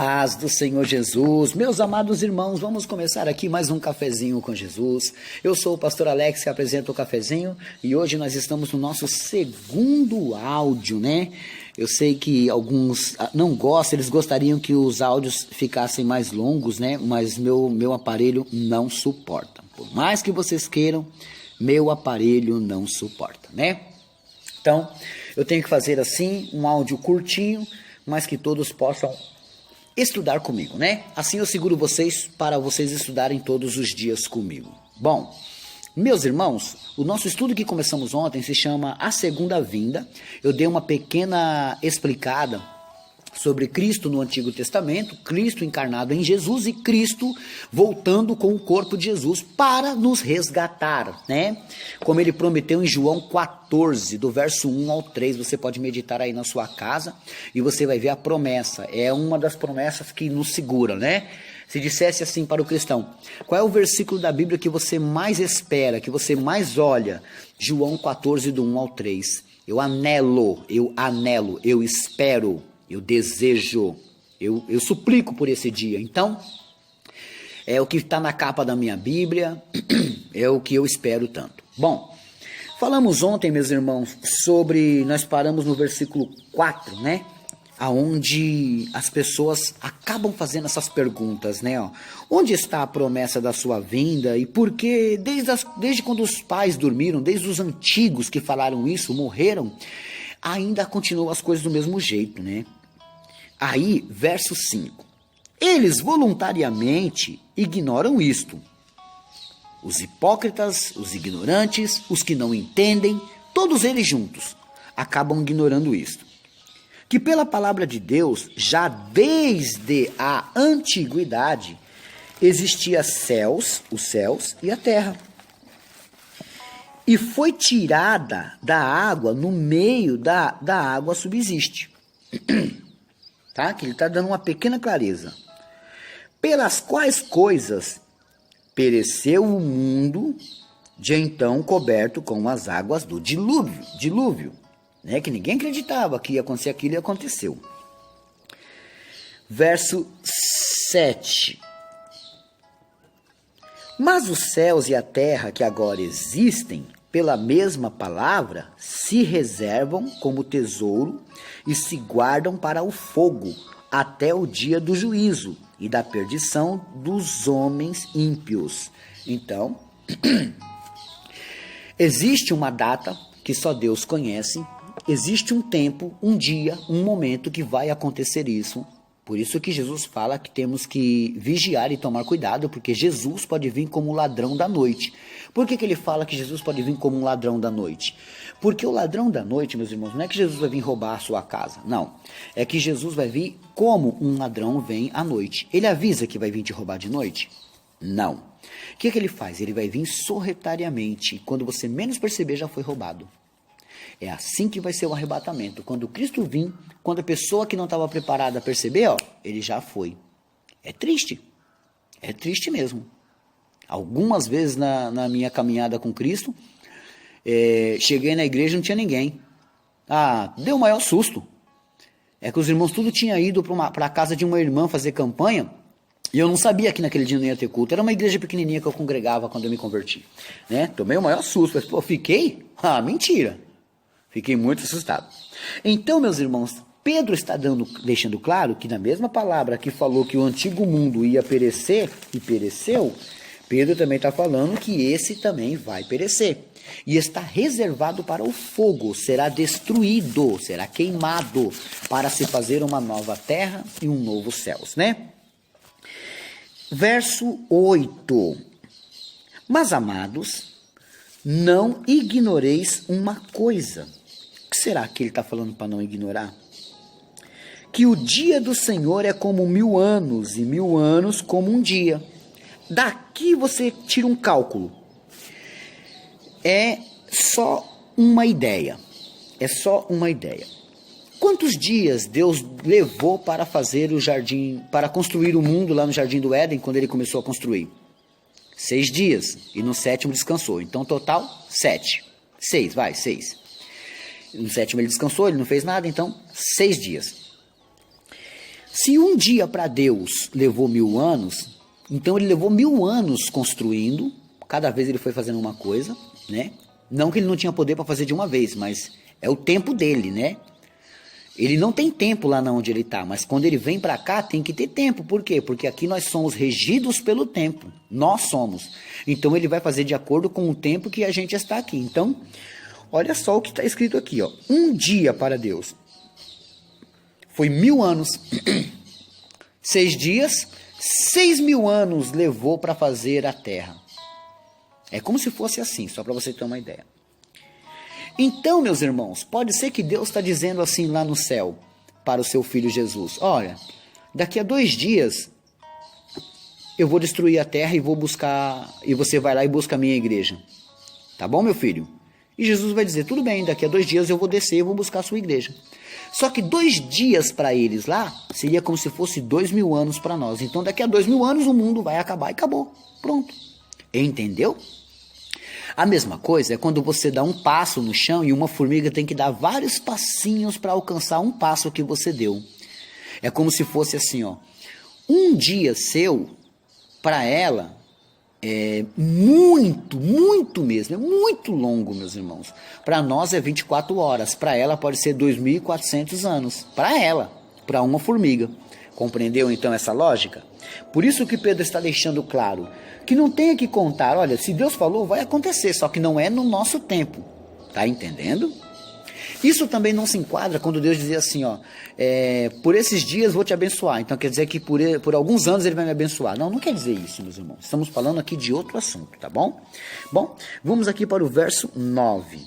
paz do Senhor Jesus, meus amados irmãos, vamos começar aqui mais um cafezinho com Jesus. Eu sou o pastor Alex que apresenta o cafezinho e hoje nós estamos no nosso segundo áudio, né? Eu sei que alguns não gostam, eles gostariam que os áudios ficassem mais longos, né? Mas meu aparelho não suporta. Por mais que vocês queiram, meu aparelho não suporta, né? Então, eu tenho que fazer assim, um áudio curtinho, mas que todos possam estudar comigo, né? Assim eu seguro vocês para vocês estudarem todos os dias comigo. Bom, meus irmãos, o nosso estudo que começamos ontem se chama A Segunda Vinda. Eu dei uma pequena explicada sobre Cristo no Antigo Testamento, Cristo encarnado em Jesus e Cristo voltando com o corpo de Jesus para nos resgatar, né? Como ele prometeu em João 14, do verso 1 ao 3, você pode meditar aí na sua casa e você vai ver a promessa, é uma das promessas que nos segura, né? Se dissesse assim para o cristão, qual é o versículo da Bíblia que você mais espera, que você mais olha? João 14, do 1 ao 3. Eu anelo, eu espero, eu desejo, eu suplico por esse dia. Então, é o que está na capa da minha Bíblia, é o que eu espero tanto. Bom, falamos ontem, meus irmãos, nós paramos no versículo 4, né? Aonde as pessoas acabam fazendo essas perguntas, né? Onde está a promessa da sua vinda? E por que, desde quando os pais dormiram, desde os antigos que falaram isso, morreram, ainda continuam as coisas do mesmo jeito, né? Aí, verso 5. Eles voluntariamente ignoram isto. Os hipócritas, os ignorantes, os que não entendem, todos eles juntos, acabam ignorando isto. Que pela palavra de Deus, já desde a antiguidade, existia os céus e a terra. E foi tirada da água, no meio da água subsiste. Tá? Que ele está dando uma pequena clareza. Pelas quais coisas pereceu o mundo, de então coberto com as águas do dilúvio, né? Que ninguém acreditava que ia acontecer aquilo e aconteceu. Verso 7. Mas os céus e a terra que agora existem, pela mesma palavra, se reservam como tesouro e se guardam para o fogo, até o dia do juízo e da perdição dos homens ímpios. Então, existe uma data que só Deus conhece, existe um tempo, um dia, um momento que vai acontecer isso. Por isso que Jesus fala que temos que vigiar e tomar cuidado, porque Jesus pode vir como ladrão da noite. Por que ele fala que Jesus pode vir como um ladrão da noite? Porque o ladrão da noite, meus irmãos, não é que Jesus vai vir roubar a sua casa, não. É que Jesus vai vir como um ladrão vem à noite. Ele avisa que vai vir te roubar de noite? Não. O que ele faz? Ele vai vir sorrateiramente, e quando você menos perceber já foi roubado. É assim que vai ser o arrebatamento. Quando Cristo vir, quando a pessoa que não estava preparada perceber, ele já foi. É triste mesmo. Algumas vezes na minha caminhada com Cristo, cheguei na igreja e não tinha ninguém. Deu o maior susto. É que os irmãos tudo tinham ido para a casa de uma irmã fazer campanha, e eu não sabia que naquele dia não ia ter culto. Era uma igreja pequenininha que eu congregava quando eu me converti, né? Tomei o maior susto. Mas, fiquei? Mentira. Fiquei muito assustado. Então, meus irmãos, Pedro está deixando claro que na mesma palavra que falou que o antigo mundo ia perecer e pereceu, Pedro também está falando que esse também vai perecer. E está reservado para o fogo, será destruído, será queimado, para se fazer uma nova terra e um novo céus, né? Verso 8. Mas, amados, não ignoreis uma coisa. O que será que ele está falando para não ignorar? Que o dia do Senhor é como 1000 anos, e 1000 anos como um dia. Daqui você tira um cálculo. É só uma ideia. Quantos dias Deus levou para fazer o jardim, para construir o mundo lá no Jardim do Éden, quando ele começou a construir? 6 dias. E no 7º descansou. Então, total, 7. 6. No 7º ele descansou, ele não fez nada, então 6 dias. Se um dia para Deus levou 1000 anos, então ele levou 1000 anos construindo, cada vez ele foi fazendo uma coisa, né? Não que ele não tinha poder para fazer de uma vez, mas é o tempo dele, né? Ele não tem tempo lá onde ele está, mas quando ele vem para cá tem que ter tempo. Por quê? Porque aqui nós somos regidos pelo tempo. Nós somos. Então ele vai fazer de acordo com o tempo que a gente está aqui. Então, olha só o que está escrito aqui, ó. Um dia para Deus foi 1000 anos. 6 dias, 6.000 anos levou para fazer a terra. É como se fosse assim, só para você ter uma ideia. Então, meus irmãos, pode ser que Deus está dizendo assim lá no céu para o seu filho Jesus: olha, daqui a 2 dias eu vou destruir a terra e vou buscar, e você vai lá e busca a minha igreja. Tá bom, meu filho? E Jesus vai dizer: tudo bem, daqui a 2 dias eu vou descer e vou buscar a sua igreja. Só que 2 dias para eles lá seria como se fosse 2.000 anos para nós. Então daqui a 2.000 anos o mundo vai acabar e acabou. Pronto. Entendeu? A mesma coisa é quando você dá um passo no chão e uma formiga tem que dar vários passinhos para alcançar um passo que você deu. É como se fosse assim, ó. Um dia seu, para ela, é muito, muito mesmo. É muito longo, meus irmãos. Para nós é 24 horas. Para ela pode ser 2.400 anos. Para ela, para uma formiga. Compreendeu então essa lógica? Por isso que Pedro está deixando claro que não tem que contar, olha, se Deus falou, vai acontecer, só que não é no nosso tempo. Tá entendendo? Isso também não se enquadra quando Deus dizia assim, ó, por esses dias vou te abençoar. Então quer dizer que por alguns anos ele vai me abençoar. Não, não quer dizer isso, meus irmãos. Estamos falando aqui de outro assunto, tá bom? Bom, vamos aqui para o verso 9.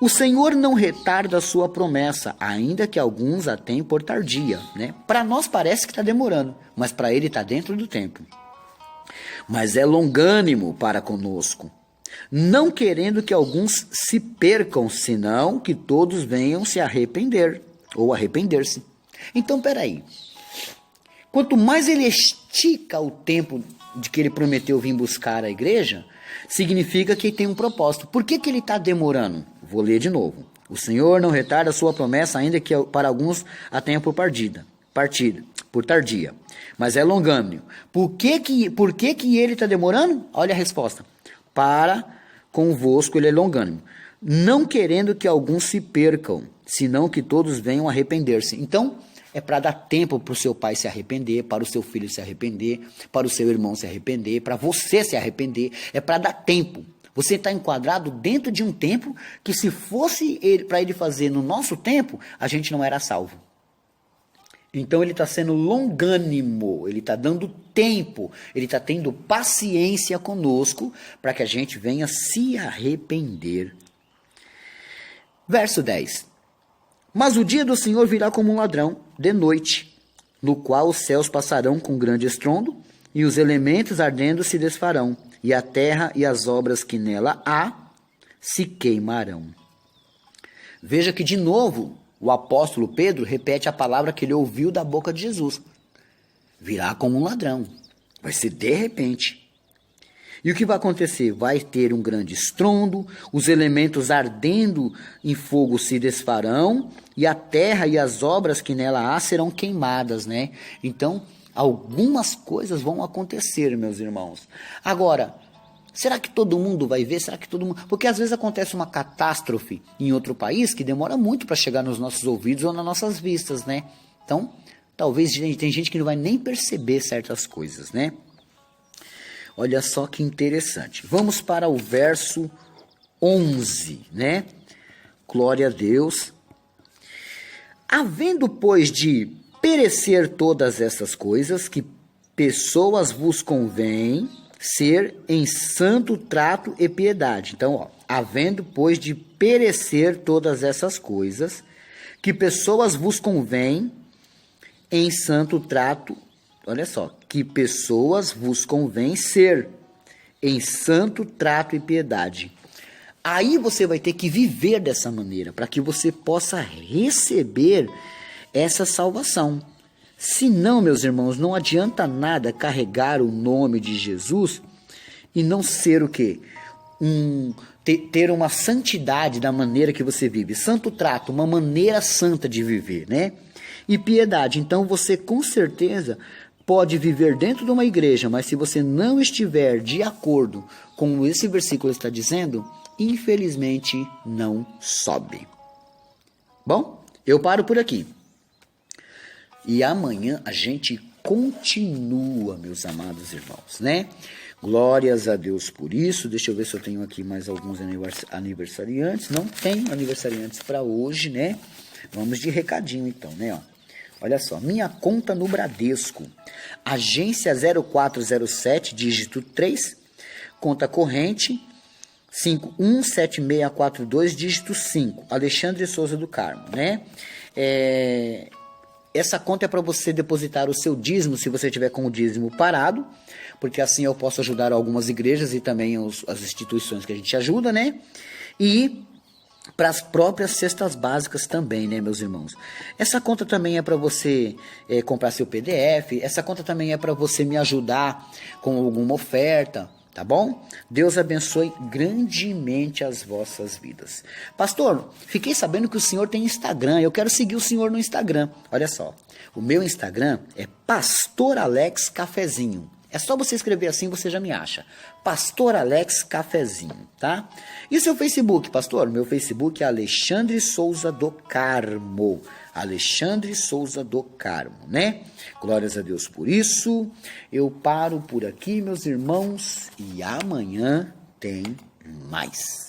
O Senhor não retarda a sua promessa, ainda que alguns a tenham por tardia, né? Para nós parece que está demorando, mas para ele está dentro do tempo. Mas é longânimo para conosco, não querendo que alguns se percam, senão que todos venham se arrepender, ou arrepender-se. Então, peraí. Quanto mais ele estica o tempo de que ele prometeu vir buscar a igreja, significa que tem um propósito. Por que ele está demorando? Vou ler de novo. O Senhor não retarda a sua promessa, ainda que para alguns a tenha por tardia. Mas é longânimo. Por que ele está demorando? Olha a resposta. Para convosco ele é longânimo, não querendo que alguns se percam, senão que todos venham arrepender-se. Então, é para dar tempo para o seu pai se arrepender, para o seu filho se arrepender, para o seu irmão se arrepender, para você se arrepender. É para dar tempo. Você está enquadrado dentro de um tempo que, se fosse para ele fazer no nosso tempo, a gente não era salvo. Então ele está sendo longânimo, ele está dando tempo, ele está tendo paciência conosco para que a gente venha se arrepender. Verso 10. Mas o dia do Senhor virá como um ladrão, de noite, no qual os céus passarão com grande estrondo, e os elementos ardendo se desfarão, e a terra e as obras que nela há se queimarão. Veja que de novo o apóstolo Pedro repete a palavra que ele ouviu da boca de Jesus. Virá como um ladrão. Vai ser de repente. E o que vai acontecer? Vai ter um grande estrondo, os elementos ardendo em fogo se desfarão, e a terra e as obras que nela há serão queimadas, né? Então, algumas coisas vão acontecer, meus irmãos. Agora, será que todo mundo vai ver? Será que todo mundo... Porque às vezes acontece uma catástrofe em outro país que demora muito para chegar nos nossos ouvidos ou nas nossas vistas, né? Então, talvez tem gente que não vai nem perceber certas coisas, né? Olha só que interessante. Vamos para o verso 11, né? Glória a Deus. Havendo, pois, de perecer todas essas coisas, que pessoas vos convém ser em santo trato e piedade. Então, ó, havendo, pois, de perecer todas essas coisas, que pessoas vos convém em santo trato, olha só, que pessoas vos convém ser em santo trato e piedade. Aí você vai ter que viver dessa maneira, para que você possa receber essa salvação. Se não, meus irmãos, não adianta nada carregar o nome de Jesus e não ser o quê? Ter uma santidade da maneira que você vive. Santo trato, uma maneira santa de viver, né? e piedade. Então você com certeza pode viver dentro de uma igreja, mas se você não estiver de acordo com esse versículo está dizendo, infelizmente não sobe. Bom, eu paro por aqui. E amanhã a gente continua, meus amados irmãos, né? Glórias a Deus por isso. Deixa eu ver se eu tenho aqui mais alguns aniversariantes. Não tenho aniversariantes para hoje, né? Vamos de recadinho então, né? Ó. Olha só, minha conta no Bradesco, agência 0407, dígito 3, conta corrente 517642, dígito 5, Alexandre Souza do Carmo, né? Essa conta é para você depositar o seu dízimo, se você tiver com o dízimo parado, porque assim eu posso ajudar algumas igrejas e também as instituições que a gente ajuda, né? E para as próprias cestas básicas também, né, meus irmãos? Essa conta também é para você comprar seu PDF, essa conta também é para você me ajudar com alguma oferta, tá bom? Deus abençoe grandemente as vossas vidas. Pastor, fiquei sabendo que o senhor tem Instagram, eu quero seguir o senhor no Instagram. Olha só, o meu Instagram é Pastor Alex Cafezinho. É só você escrever assim, você já me acha. Pastor Alex Cafezinho, tá? E o seu Facebook, pastor? Meu Facebook é Alexandre Souza do Carmo. Alexandre Souza do Carmo, né? Glórias a Deus por isso. Eu paro por aqui, meus irmãos, e amanhã tem mais.